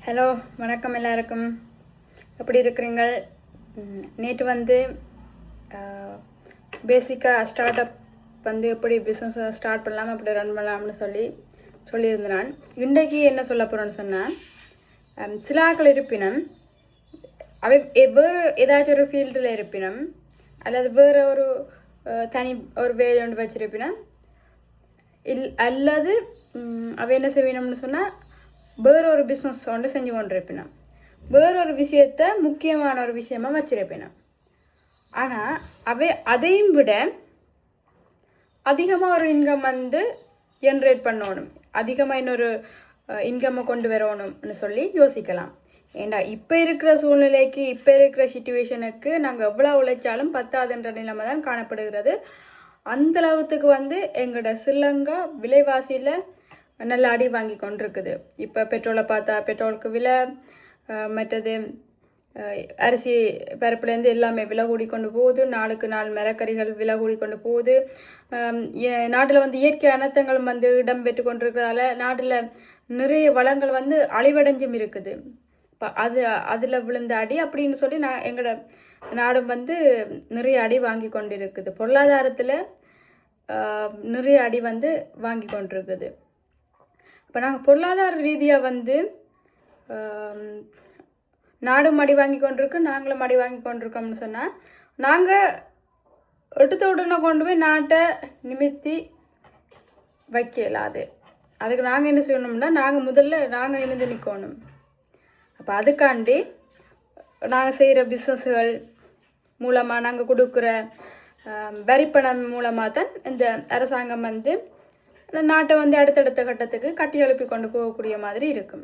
Hello, வணக்கம் எல்லாருக்கும். எப்படி இருக்கிறீங்கள்? நேற்று வந்து பேசிக்காக ஸ்டார்ட் அப் வந்து எப்படி பிஸ்னஸை ஸ்டார்ட் பண்ணலாம், எப்படி ரன் பண்ணலாம்னு சொல்லியிருந்தேன். நான் இன்றைக்கு என்ன சொல்ல போகிறேன்னு சொன்னால், சில ஆட்கள் இருப்பினும் அவை வேறு ஏதாச்சும் ஒரு ஃபீல்டில் இருப்பினும் அல்லது வேறு ஒரு தனி ஒரு வேலை ஒன்று வச்சிருப்பினும் அல்லது அவை என்ன செய்யணும்னு சொன்னால் வேறு ஒரு பிஸ்னஸ் ஒன்று செஞ்சு கொண்டிருப்பினோம். வேறொரு விஷயத்தை முக்கியமான ஒரு விஷயமா வச்சிருப்பினோம். ஆனால் அதையும் விட அதிகமாக ஒரு இன்கம் வந்து ஜென்ரேட் பண்ணணும், அதிகமாக இன்னொரு இன்கம்மை கொண்டு வரணும்னு சொல்லி யோசிக்கலாம். ஏண்டா இப்போ இருக்கிற சூழ்நிலைக்கு, இப்போ இருக்கிற சிச்சுவேஷனுக்கு நாங்கள் எவ்வளோ உழைச்சாலும் பத்தாதுன்ற நிலைமை தான் காணப்படுகிறது. அந்த அளவுக்கு வந்து எங்களோட ஸ்ரீலங்கா விலைவாசியில் நல்ல அடி வாங்கி கொண்டிருக்குது. இப்போ பெட்ரோலை பார்த்தா பெட்ரோலுக்கு விலை, மற்றது அரிசி பருப்புலேருந்து எல்லாமே விலை கூடி கொண்டு போகுது. நாளுக்கு நாள் மரக்கறிகள் விலை கூடி கொண்டு போகுது. நாட்டில் வந்து இயற்கை அனர்த்தங்களும் வந்து இடம் பெற்று கொண்டிருக்கிறதால நாட்டில் நிறைய வளங்கள் வந்து அழிவடைஞ்சும் இருக்குது. இப்போ அதில் விழுந்த அடி அப்படின்னு சொல்லி எங்களோட நாடும் வந்து நிறைய அடி வாங்கி கொண்டு இருக்குது. பொருளாதாரத்தில் நிறைய அடி வந்து வாங்கி கொண்டிருக்குது. இப்போ நாங்கள் பொருளாதார ரீதியாக வந்து நாடும் அடி வாங்கி கொண்டிருக்கு, நாங்களும் அடி வாங்கி கொண்டிருக்கோம்னு சொன்னால், நாங்கள் எடுத்த உடனே கொண்டு போய் நாட்டை நிமித்தி வைக்கலாது. அதுக்கு நாங்கள் என்ன செய்யணும்னா, நாங்கள் நிமிந்து நிற்கணும். அப்போ அதுக்காண்டி நாங்கள் செய்கிற பிஸ்னஸ்கள் மூலமாக, நாங்கள் கொடுக்குற வரிப்பணம் மூலமாக தான் இந்த அரசாங்கம் வந்து இந்த நாட்டை வந்து அடுத்தடுத்த கட்டத்துக்கு கட்டி எழுப்பி கொண்டு போகக்கூடிய மாதிரி இருக்கும்.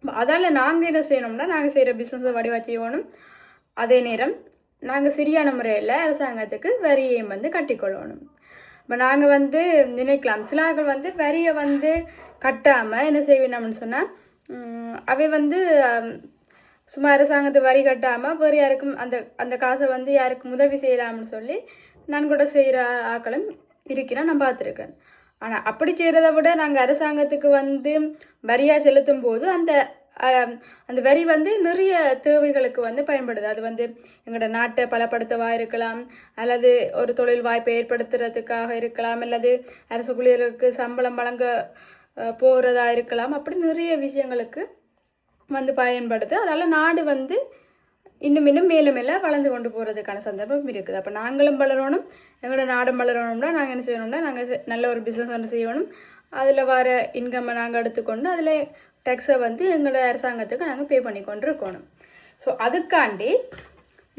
அதால் நாங்கள் என்ன செய்யணும்னா, நாங்கள் செய்கிற பிஸ்னஸை வடிவா செய்யணும். அதே நேரம் நாங்கள் சரியான முறையில் அரசாங்கத்துக்கு வரியையும் வந்து கட்டிக்கொள்ளணும். இப்போ நாங்கள் வந்து நினைக்கலாம், சிலாக்கள் வந்து வரியை வந்து கட்டாமல் என்ன செய்யணும்னு சொன்னால், அவை வந்து சும்மா அரசாங்கத்துக்கு வரி கட்டாமல் வேறு யாருக்கும் அந்த காசை வந்து யாருக்கும் உதவி செய்யலாம்னு சொல்லி நான் கூட செய்கிற ஆக்களும் இருக்கிறேன், நான் பார்த்துருக்கேன். ஆனால் அப்படி செய்கிறத விட நாங்கள் அரசாங்கத்துக்கு வந்து வரியாக செலுத்தும் போது அந்த வரி வந்து நிறைய தேவைகளுக்கு வந்து பயன்படுது. அது வந்து எங்களோட நாட்டை பலப்படுத்தவா இருக்கலாம், அல்லது ஒரு தொழில் வாய்ப்பை ஏற்படுத்துறதுக்காக இருக்கலாம், அல்லது அரசு ஊழியர்களுக்கு சம்பளம் வழங்க போகிறதா இருக்கலாம். அப்படி நிறைய விஷயங்களுக்கு வந்து பயன்படுது. அதால் நாடு வந்து இன்னும் மேலும் வளர்ந்து கொண்டு போகிறதுக்கான சந்தர்ப்பம் இருக்குது. அப்போ நாங்களும் வளரணும், எங்களோட நாடும் வளரணும்னா நாங்கள் என்ன செய்யணும்னா, நாங்கள் நல்ல ஒரு பிஸ்னஸ் ஒன்று செய்யணும். அதில் வர இன்கம்மை நாங்கள் எடுத்துக்கொண்டு அதில் டேக்ஸை வந்து எங்களோட அரசாங்கத்துக்கு நாங்கள் பே பண்ணி கொண்டு இருக்கணும். ஸோ அதுக்காண்டி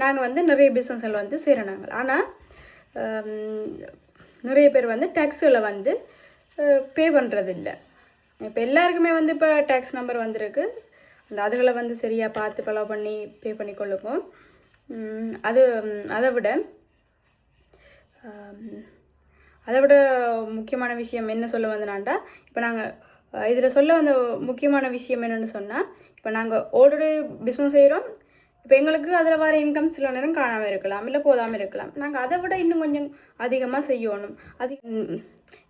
நாங்கள் வந்து நிறைய பிஸ்னஸ்கள் வந்து செய்கிறோம். ஆனால் நிறைய பேர் வந்து டேக்ஸுகளை வந்து பே பண்ணுறதில்லை. இப்போ எல்லாருக்குமே வந்து இப்போ டேக்ஸ் நம்பர் வந்திருக்கு. அதுகளை வந்து சரியாக பார்த்து ஃபாலோ பண்ணி பே பண்ணி கொள்ளுவோம். அதை விட முக்கியமான விஷயம் என்ன சொல்ல வந்தனாண்டா, இப்போ நாங்கள் இதில் சொல்ல வந்த முக்கியமான விஷயம் என்னென்னு சொன்னால், இப்போ நாங்கள் ஆல்ரெடி பிஸ்னஸ் செய்கிறோம். இப்போ எங்களுக்கு அதில் வர இன்கம் சில நேரம் காணாமல் இருக்கலாம், இல்லை போதாமல் இருக்கலாம். நாங்கள் அதை விட இன்னும் கொஞ்சம் அதிகமாக செய்யணும்.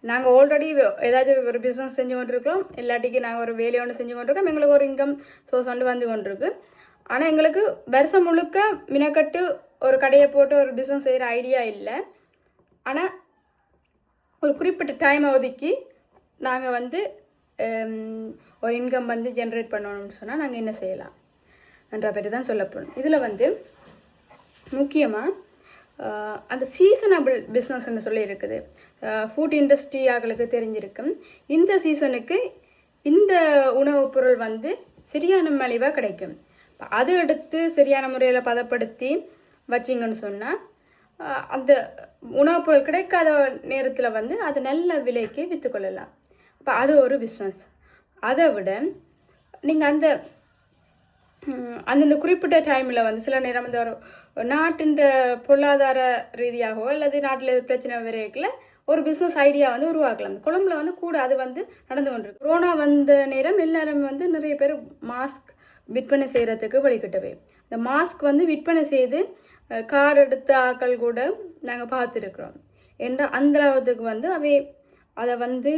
நாங்கள் ஆல்ரெடி ஏதாச்சும் ஒரு பிஸ்னஸ் செஞ்சு கொண்டிருக்கிறோம், இல்லாட்டிக்கு நாங்கள் ஒரு வேலையை ஒன்று செஞ்சு கொண்டிருக்கோம், எங்களுக்கு ஒரு இன்கம் சோர்ஸ் ஒன்று வந்து கொண்டிருக்கு. ஆனால் எங்களுக்கு வருஷம் முழுக்க மினக்கட்டு ஒரு கடையை போட்டு ஒரு பிஸ்னஸ் செய்கிற ஐடியா இல்லை. ஆனால் ஒரு குறிப்பிட்ட டைமை ஒதுக்கி நாங்கள் வந்து ஒரு இன்கம் வந்து ஜென்ரேட் பண்ணணும்னு சொன்னால் நாங்கள் என்ன செய்யலாம் என்ற பற்றி தான் சொல்ல போகணும். இதில் வந்து முக்கியமாக அந்த சீசனபிள் பிஸ்னஸ்ன்னு சொல்லி இருக்குது. ஃபுட் இண்டஸ்ட்ரி ஆகளுக்கு தெரிஞ்சிருக்கும். இந்த சீசனுக்கு இந்த உணவுப் பொருள் வந்து சரியான மலிவாக கிடைக்கும். அதை எடுத்து சரியான முறையில் பதப்படுத்தி வச்சிங்கன்னு சொன்னால் அந்த உணவுப் பொருள் கிடைக்காத நேரத்தில் வந்து அது நல்ல விலைக்கு விற்றுக்கொள்ளலாம். இப்போ அது ஒரு பிஸ்னஸ். அதை விட நீங்கள் அந்தந்த குறிப்பிட்ட டைமில் வந்து சில நேரம் வந்து ஒரு நாட்டின் பொருளாதார ரீதியாகவோ அல்லது நாட்டில் பிரச்சனை வரைக்கில் ஒரு பிஸ்னஸ் ஐடியா வந்து உருவாக்கலாம். கொழும்புல வந்து கூட அது வந்து நடந்து கொண்டிருக்கு. கொரோனா வந்த நேரம் எல்லாரும் வந்து நிறைய பேர் மாஸ்க் விற்பனை செய்கிறதுக்கு வழிகிட்டவை. இந்த மாஸ்க் வந்து விற்பனை செய்து கார் எடுத்த ஆக்கள் கூட நாங்கள் பார்த்துருக்குறோம். என்ற அந்த அளவுக்கு வந்து அதை வந்து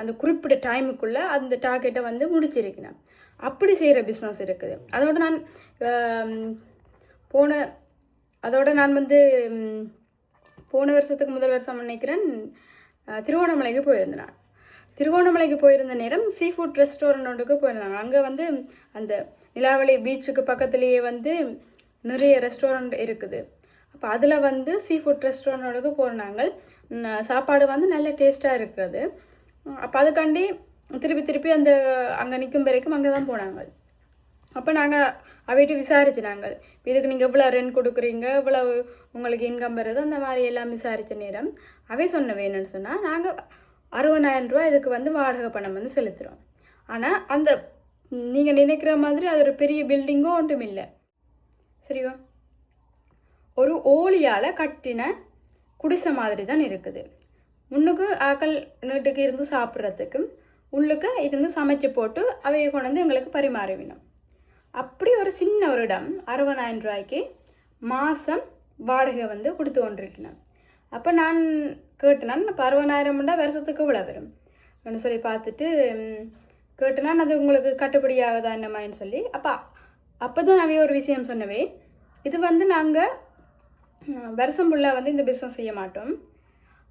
அந்த குறிப்பிட்ட டைமுக்குள்ளே அந்த டார்கெட்டை வந்து முடிச்சிருக்கணும். அப்படி செய்கிற பிஸ்னஸ் இருக்குது. அதோட நான் போன வருஷத்துக்கு முதல் வருஷம் நினைக்கிறேன் திருவோணமலைக்கு போயிருந்தேன். நான் திருவோணமலைக்கு போயிருந்த நேரம் சீ ஃபுட் ரெஸ்டாரண்ட்டுக்கு போயிருந்தாங்க. அங்கே வந்து அந்த நிலாவளி பீச்சுக்கு பக்கத்துலேயே வந்து நிறைய ரெஸ்டாரண்ட் இருக்குது. அப்போ அதில் வந்து சீ ஃபுட் ரெஸ்டாரண்ட்டுக்கு போனாங்க. சாப்பாடு வந்து நல்ல டேஸ்ட்டாக இருக்கிறது. அப்போ அதுக்காண்டி திருப்பி அந்த அங்கே நிற்கும் வரைக்கும் அங்கே தான் போனாங்க. அப்போ நாங்கள் அவைகிட்ட விசாரிச்சு நாங்கள் இதுக்கு நீங்கள் எவ்வளோ ரெண்ட் கொடுக்குறீங்க, எவ்வளோ உங்களுக்கு இன்கம் வருது, அந்த மாதிரி எல்லாம் விசாரித்த நேரம் அவை சொன்னவே என்னன்னு சொன்னால், நாங்கள் 60,000 ரூபா இதுக்கு வந்து வாடகை பணம் வந்து செலுத்துகிறோம். ஆனால் அந்த நீங்கள் நினைக்கிற மாதிரி அது ஒரு பெரிய பில்டிங்கோ ஒன்றும் இல்லை. சரியா, ஒரு ஓலியால் கட்டின குடிசை மாதிரி தான் இருக்குது. முன்னுக்கு ஆக்கள் நீட்டுக்கு இருந்து சாப்பிட்றதுக்கும் உள்ளுக்கு இருந்து சமைச்சு போட்டு அவையை கொண்டு வந்து எங்களுக்கு பரிமாறிவினோம். அப்படி ஒரு சின்ன ஒரு இடம் 60,000 ரூபாய்க்கு மாதம் வாடகை வந்து கொடுத்து கொண்டிருக்கணும். அப்போ நான் கேட்டேனான், இப்போ 60,000 வருஷத்துக்கு இவ்வளோ வரும் அப்படின்னு சொல்லி பார்த்துட்டு கேட்டேனான், அது உங்களுக்கு கட்டுப்படி ஆகுதா என்னமான்னு சொல்லி. அப்போ தான் அவைய ஒரு விஷயம் சொன்னவே, இது வந்து நாங்கள் வருஷம் ஃபுல்லாக வந்து இந்த பிஸ்னஸ் செய்ய மாட்டோம்,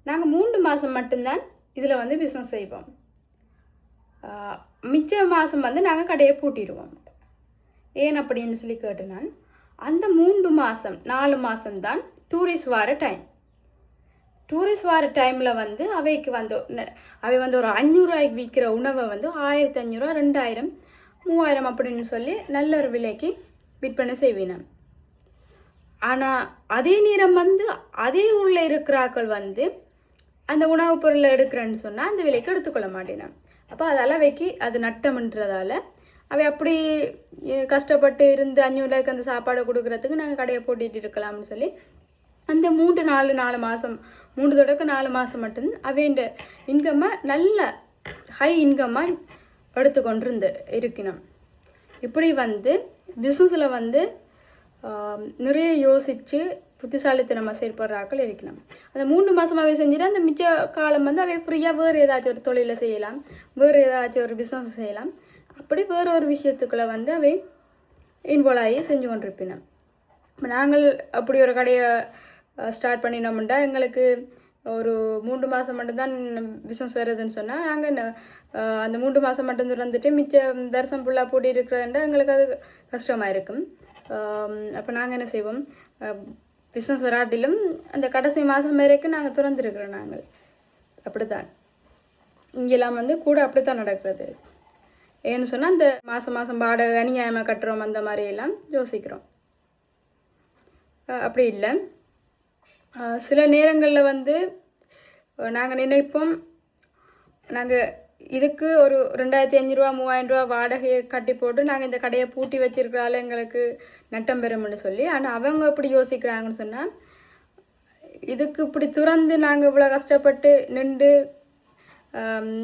நாங்கள் 3 மாதம் மட்டும்தான் இதில் வந்து பிஸ்னஸ் செய்வோம், மிச்ச மாதம் வந்து நாங்கள் கடையை பூட்டிடுவோம். ஏன் அப்படின்னு சொல்லி கேட்டு நான், அந்த 3 மாதம் 4 மாதம்தான் டூரிஸ்ட் வார டைம். டூரிஸ்ட் வார டைமில் வந்து அவை வந்து ஒரு 500 ரூபாய்க்கு விற்கிற உணவை வந்து 1,500, 2,000, 3,000 அப்படின்னு சொல்லி நல்ல ஒரு விலைக்கு விற்பனை செய்வேன். ஆனால் அதே நேரம் வந்து அதே ஊரில் இருக்கிறாக்கள் வந்து அந்த உணவுப் பொருளை எடுக்கிறேன்னு சொன்னால் அந்த விலைக்கு எடுத்துக்கொள்ள மாட்டேன். அப்போ அதால் அவைக்கு அது நட்டம்ன்றதால அவை அப்படி கஷ்டப்பட்டு இருந்து 500 ரூபாய்க்கு அந்த சாப்பாடை கொடுக்குறதுக்கு நாங்கள் கடையை போட்டிகிட்டு இருக்கலாம்னு சொல்லி அந்த 4 மாதம் 3 தொடக்க 4 மாதம் மட்டும் அவைண்ட இன்கம்மை நல்ல ஹை இன்கம்மாக எடுத்துக்கொண்டு இருக்கணும். இப்படி வந்து பிஸ்னஸில் வந்து நிறைய யோசித்து புத்திசாலித்தனமாக செயல்படுற ஆக்கள் இருக்கணும். அந்த 3 மாதமாகவே செஞ்சுட்டு அந்த மிச்ச காலம் வந்து அவை ஃப்ரீயாக வேறு ஏதாச்சும் ஒரு தொழிலை செய்யலாம், வேறு ஏதாச்சும் ஒரு பிஸ்னஸ் செய்யலாம். அப்படி வேறு ஒரு விஷயத்துக்குள்ளே வந்து அவை இன்வால்வ் ஆகி செஞ்சு கொண்டிருப்பினோம். இப்போ நாங்கள் அப்படி ஒரு கடையை ஸ்டார்ட் பண்ணினோம்னா எங்களுக்கு ஒரு 3 மாதம் மட்டும்தான் பிஸ்னஸ் வருதுன்னு சொன்னால் நாங்கள் அந்த 3 மாதம் மட்டும் திறந்துட்டு மிச்ச வருஷம் ஃபுல்லாக போட்டி இருக்கிறதுன்றா எங்களுக்கு அது கஷ்டமாக இருக்கும். அப்போ நாங்கள் என்ன செய்வோம், பிஸ்னஸ் வராட்டிலும் அந்த கடைசி மாதம் வரைக்கும் நாங்கள் திறந்துருக்குறோம். நாங்கள் அப்படித்தான் இங்கெல்லாம் வந்து கூட அப்படித்தான் நடக்கிறது. ஏன்னு சொன்னால் அந்த மாதம் வாடகை அநியாயமாக கட்டுறோம் அந்த மாதிரியெல்லாம் யோசிக்கிறோம். அப்படி இல்லை, சில நேரங்களில் வந்து நாங்கள் நினைப்போம், நாங்கள் இதுக்கு ஒரு 2,500 ரூபா 3,000 ரூபா வாடகையை கட்டி போட்டு நாங்கள் இந்த கடையை பூட்டி வச்சிருக்கிறால எங்களுக்கு நட்டம் பெறும்னு சொல்லி. ஆனால் அவங்க எப்படி யோசிக்கிறாங்கன்னு சொன்னால், இதுக்கு இப்படி துறந்து நாங்கள் இவ்வளோ கஷ்டப்பட்டு நின்று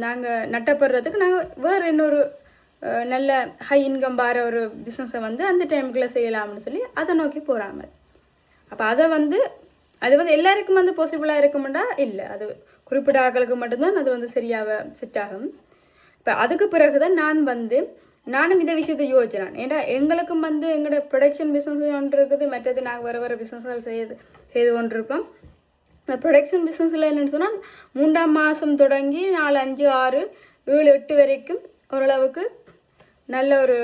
நாங்கள் நட்டப்படுறதுக்கு நாங்கள் வேறு இன்னொரு நல்ல ஹை இன்கம் வர ஒரு பிஸ்னஸை வந்து அந்த டைமுக்குள்ளே செய்யலாம்னு சொல்லி அதை நோக்கி போகிறாங்க. அப்போ அது வந்து எல்லாருக்கும் வந்து பாசிபிளாக இருக்குமெண்டா இல்லை, அது குறிப்பிட்ட ஆக்களுக்கு மட்டும்தான் அது வந்து சரியாக செட் ஆகும். இப்போ அதுக்கு பிறகு தான் நானும் இந்த விஷயத்தை யோசிச்சேன். ஏன்னா எங்களுக்கும் வந்து எங்களோட ப்ரொடக்ஷன் பிஸ்னஸ் ஒன்று இருக்குது, மற்றது நாங்கள் வேறு பிஸ்னஸ்கள் செய்து கொண்டிருக்கோம். இந்த ப்ரொடக்ஷன் பிஸ்னஸில் என்னென்னு சொன்னால் 3ஆம் மாதம் தொடங்கி 4, 5, 6, 7, 8 வரைக்கும் ஓரளவுக்கு நல்ல ஒரு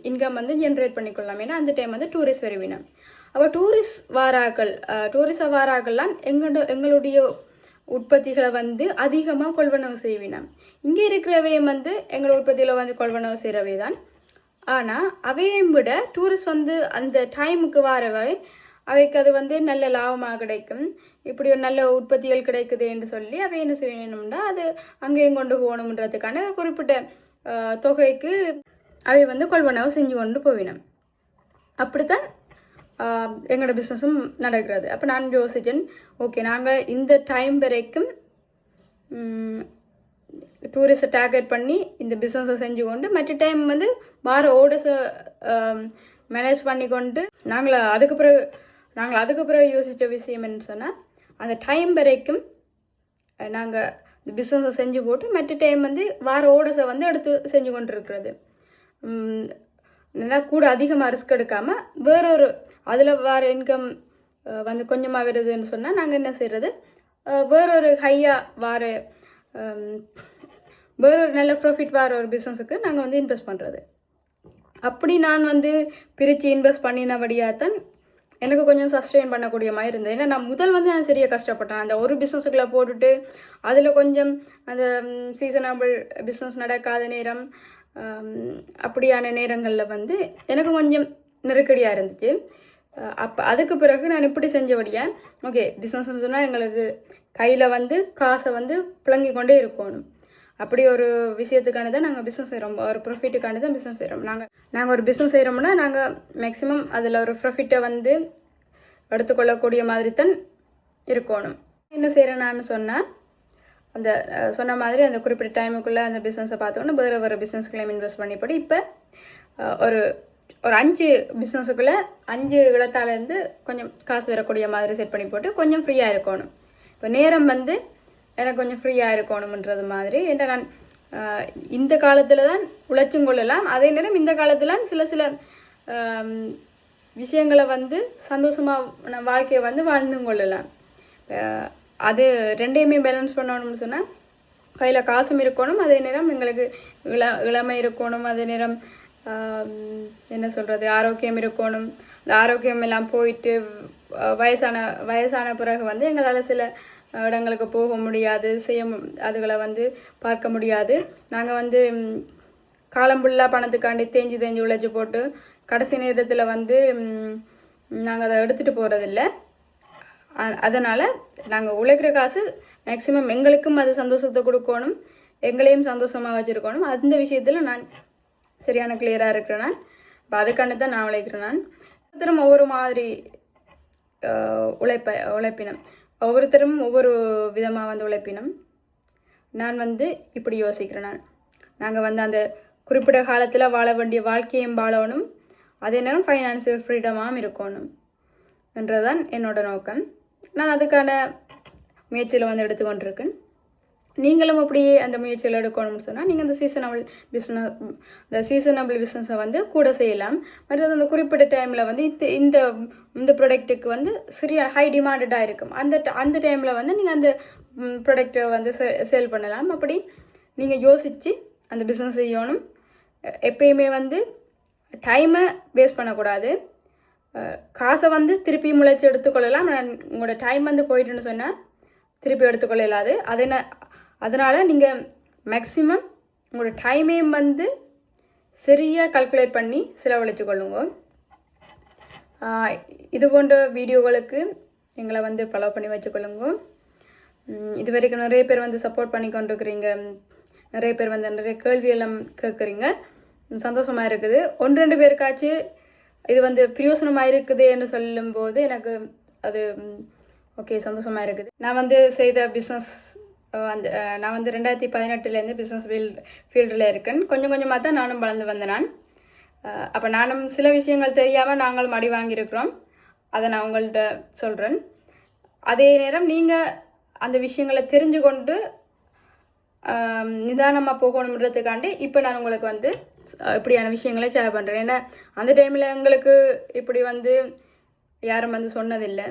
இன்கம் வந்து ஜென்ரேட் பண்ணிக்கொள்ளலாம். ஏன்னா அந்த டைம் வந்து டூரிஸ்ட் வருவினம். அப்போ டூரிஸ்ட் வாராக்கள்லாம் எங்களுடைய உற்பத்திகளை வந்து அதிகமாக கொள்வனவு செய்வினோம். இங்கே இருக்கிறவையும் வந்து எங்களோட உற்பத்தியில் வந்து கொள்வனவு செய்கிறவை தான். ஆனால் அவையும் விட டூரிஸ்ட் வந்து அந்த டைமுக்கு வரவை அவைக்கு அது வந்து நல்ல லாபமாக கிடைக்கும். இப்படி ஒரு நல்ல உற்பத்திகள் கிடைக்குது என்று சொல்லி அவை என்ன செய்யணும்னா அது அங்கேயும் கொண்டு போகணுன்றதுக்கான குறிப்பிட்ட தொகைக்கு அவை வந்து கொள்வனவு செஞ்சு கொண்டு போவினோம். அப்படித்தான் எங்களோட பிஸ்னஸும் நடக்கிறது. அப்போ நான் யோசிச்சேன், ஓகே நாங்கள் இந்த டைம் வரைக்கும் டூரிஸ்ட்டை டார்கெட் பண்ணி இந்த பிஸ்னஸை செஞ்சு கொண்டு மற்ற டைம் வந்து வார ஓடர்ஸை மேனேஜ் பண்ணி கொண்டு நாங்கள் அதுக்கு பிறகு யோசித்த விஷயம் என்னன்னு சொன்னால், அந்த டைம் வரைக்கும் நாங்கள் இந்த பிஸ்னஸை செஞ்சு போட்டு மற்ற டைம் வந்து வார ஓடர்ஸை வந்து எடுத்து செஞ்சு கொண்டு இருக்கிறது. நல்லா கூட அதிகமாக ரிஸ்க் எடுக்காமல் வேறொரு அதில் வர இன்கம் வந்து கொஞ்சமாக வருதுன்னு சொன்னால் நாங்கள் என்ன செய்கிறது, வேறொரு ஹையாக வர வேறொரு நல்ல ப்ராஃபிட் வர ஒரு பிஸ்னஸுக்கு நாங்கள் வந்து இன்வெஸ்ட் பண்ணுறது. அப்படி நான் வந்து பிரித்து இன்வெஸ்ட் பண்ணினபடியாக தான் எனக்கு கொஞ்சம் சஸ்டெயின் பண்ணக்கூடிய மாதிரி இருந்தது. ஏன்னா நான் முதல் வந்து நான் சரியாக கஷ்டப்பட்டேன். அந்த ஒரு பிஸ்னஸுக்குள்ளே போட்டுட்டு அதில் கொஞ்சம் அந்த சீசனபிள் பிஸ்னஸ் நடக்காத நேரம் அப்படியான நேரங்களில் வந்து எனக்கு கொஞ்சம் நெருக்கடியாக இருந்துச்சு. அப்போ அதுக்கு பிறகு நான் இப்படி செஞ்சபடியாக ஓகே பிஸ்னஸ்ன்னு சொன்னால் எங்களுக்கு கையில் வந்து காசை வந்து பிளங்கி கொண்டே இருக்கணும். அப்படி ஒரு விஷயத்துக்கான தான் நாங்கள் பிஸ்னஸ் செய்கிறோம், ஒரு ப்ராஃபிட்டுக்கான தான் பிஸ்னஸ் செய்கிறோம். நாங்கள் ஒரு பிஸ்னஸ் செய்கிறோம்னா நாங்கள் மேக்ஸிமம் அதில் ஒரு ப்ராஃபிட்டை வந்து எடுத்துக்கொள்ளக்கூடிய மாதிரி தான் இருக்கணும். என்ன செய்கிறேன் நான் சொன்னால் அந்த சொன்ன மாதிரி அந்த குறிப்பிட்ட டைமுக்குள்ளே அந்த பிஸ்னஸை பார்த்தோன்னா வேறு வேறு பிஸ்னஸ்களையும் இன்வெஸ்ட் பண்ணிப்படி இப்போ ஒரு ஒரு 5 பிஸ்னஸுக்குள்ளே 5 இடத்தாலேருந்து கொஞ்சம் காசு வரக்கூடிய மாதிரி செட் பண்ணி போட்டு கொஞ்சம் ஃப்ரீயாக இருக்கணும். இப்போ நேரம் வந்து எனக்கு கொஞ்சம் ஃப்ரீயாக இருக்கணும்ன்றது மாதிரி. ஏன்னா நான் இந்த காலத்தில் தான் உழைச்சும் கொள்ளலாம், அதே நேரம் இந்த காலத்தில் சில விஷயங்களை வந்து சந்தோஷமாக வாழ்க்கையை வந்து வாழ்ந்தும் கொள்ளலாம். அது ரெண்டையுமே பேலன்ஸ் பண்ணணும்னு சொன்னால் கையில் காசும் இருக்கணும், அதே நேரம் எங்களுக்கு இளமை இருக்கணும், அதே நேரம் என்ன சொல்கிறது ஆரோக்கியம் இருக்கணும். இந்த ஆரோக்கியம் எல்லாம் போயிட்டு வயசான பிறகு வந்து எங்களால் சில இடங்களுக்கு போக முடியாது, அதுகளை வந்து பார்க்க முடியாது. நாங்கள் வந்து காலம் ஃபுல்லாக பணத்துக்காண்டி தேஞ்சு உழைச்சி போட்டு கடைசி நேரத்தில் வந்து நாங்கள் அதை எடுத்துகிட்டு போகிறதில்ல. அதனால் நாங்கள் உழைக்கிற காசு மேக்ஸிமம் எங்களுக்கும் அது சந்தோஷத்தை கொடுக்கணும், எங்களையும் சந்தோஷமாக வச்சுருக்கணும். அந்த விஷயத்தில் நான் சரியான கிளியராக இருக்கிறேன். நான் இப்போ அதுக்காண்டி தான் நான் உழைக்கிறேன். நான் ஒவ்வொருத்தரும் ஒவ்வொரு மாதிரி உழைப்பினம், ஒவ்வொருத்தரும் ஒவ்வொரு விதமாக வந்து உழைப்பினம். நான் வந்து இப்படி யோசிக்கிறேன். நாங்கள் வந்து அந்த குறிப்பிட்ட காலத்தில் வாழ வேண்டிய வாழ்க்கையும் வாழணும், அதே நேரம் ஃபைனான்சியல் ஃப்ரீடமாகவும் இருக்கணும் என்றதான் என்னோட நோக்கம். நான் அதுக்கான முயற்சியில் வந்து எடுத்துக்கொண்டிருக்கேன். நீங்களும் அப்படியே அந்த முயற்சியில் எடுக்கணும்னு சொன்னால் நீங்கள் அந்த சீசனபிள் பிஸ்னஸை வந்து கூட செய்யலாம். மற்றது அந்த குறிப்பிட்ட டைமில் வந்து இந்த இந்த ப்ராடக்ட்டுக்கு வந்து சிறிய ஹை டிமாண்டடாக இருக்கும். அந்த டைமில் வந்து நீங்கள் அந்த ப்ராடக்டை வந்து சேல் பண்ணலாம். அப்படி நீங்கள் யோசித்து அந்த பிஸ்னஸ் செய்யணும். எப்பயுமே வந்து டைமை வேஸ்ட் பண்ணக்கூடாது. காசை வந்து திருப்பி முளைச்சி எடுத்துக்கொள்ளலாம். உங்களோட டைம் வந்து போயிட்டுன்னு சொன்னால் திருப்பி எடுத்துக்கொள்ள இல்லாது. அதனால் நீங்கள் மேக்ஸிமம் உங்களோட டைமையும் வந்து சரியாக கால்குலேட் பண்ணி செலவழித்து கொள்ளுங்க. இது போன்ற வீடியோகளுக்கு எங்களை வந்து ஃபாலோ பண்ணி வச்சுக்கொள்ளுங்க. இது வரைக்கும் நிறைய பேர் வந்து சப்போர்ட் பண்ணி கொண்டிருக்கிறீங்க, நிறைய பேர் வந்து நிறைய கேள்வியெல்லாம் கேட்குறீங்க, சந்தோஷமாக இருக்குது. 1-2 பேருக்காச்சு இது வந்து பிரயோசனமாக இருக்குதுன்னு சொல்லும்போது எனக்கு அது ஓகே சந்தோஷமாக இருக்குது. நான் வந்து செய்த பிஸ்னஸ் நான் வந்து 2018 பிஸ்னஸ் ஃபீல்டில் இருக்கேன். கொஞ்சம் கொஞ்சமாக தான் நானும் வளர்ந்து வந்தேன். அப்போ நானும் சில விஷயங்கள் தெரியாமல் நாங்களும் அடி வாங்கியிருக்கிறோம். அதை நான் உங்கள்கிட்ட சொல்கிறேன். அதே நேரம் நீங்கள் அந்த விஷயங்களை தெரிஞ்சு கொண்டு நிதானமாக போகணுன்றதுக்காண்டி இப்போ நான் உங்களுக்கு வந்து இப்படியான விஷயங்களை ஷேர் பண்ணுறேன். ஏன்னா அந்த டைமில் எங்களுக்கு இப்படி வந்து யாரும் வந்து சொன்னதில்லை.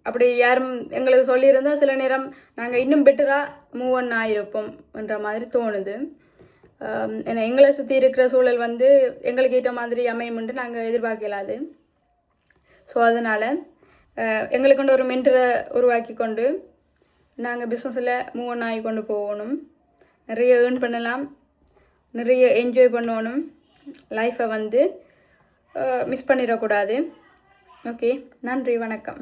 அப்படி யாரும் எங்களுக்கு சொல்லியிருந்தால் சில நேரம் நாங்கள் இன்னும் பெட்டராக மூவ் ஆன் ஆகிருப்போம் என்ற மாதிரி தோணுது. ஏன்னா எங்களை சுற்றி இருக்கிற சூழல் வந்து எங்களுக்கு ஏற்ற மாதிரி அமையும்ன்ட்டு நாங்கள் எதிர்பார்க்கலாது. ஸோ அதனால் எங்களுக்குண்டு ஒரு மென்டரை உருவாக்கி கொண்டு நாங்கள் பிஸ்னஸில் மூவ் ஆன் ஆகி கொண்டு போகணும். நிறைய ஏர்ன் பண்ணலாம், நிறைய என்ஜாய் பண்ணணும். லைஃப்பை வந்து மிஸ் பண்ணிடக்கூடாது. ஓகே, நன்றி, வணக்கம்.